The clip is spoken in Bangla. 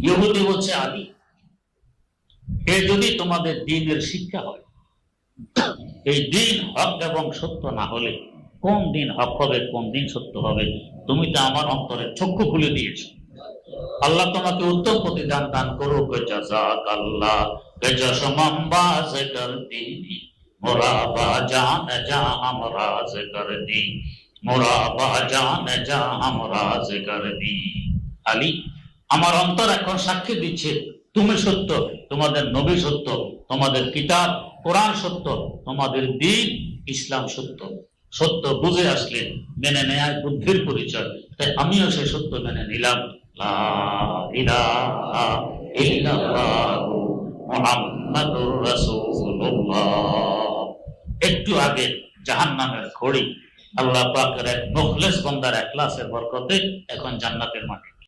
ইহুদি বলছে আলী, এ যদি তোমাদের দ্বীনের শিক্ষা হয়, এই দ্বীন হক এবং সত্য না হলে কোন দিন হক হবে, কোন দিন সত্য হবে? তুমি তো আমার অন্তরে চক্ষু খুলে দিয়েছো। আল্লাহ তোমাকে উত্তম প্রতিদান দান করুক। জাযাকাল্লাহ বেজসমম বাজ করতি মোরাবা জান যা আমরাজ করতি, মোরাবা জান যা আমরাজ করতি। আলী, আমার অন্তর এখন সাক্ষী দিচ্ছে তুমি সত্য, তোমাদের নবী সত্য, তোমাদের কিতাব কোরআন সত্য, তোমাদের দ্বীন ইসলাম সত্য। সত্য বুঝে আসলে মেনে নেয় বুদ্ধির পরিচয়, তাই আমিও সে সত্য মেনে নিলাম। লা ইলাহা ইল্লাল্লাহু মুহাম্মাদুর রাসূলুল্লাহ। একটু আগে জাহান্নামের খড়ি আল্লাহ পাকের এক মুখলেস বান্দার ইখলাসের বরকতে এখন জান্নাতের মাটি।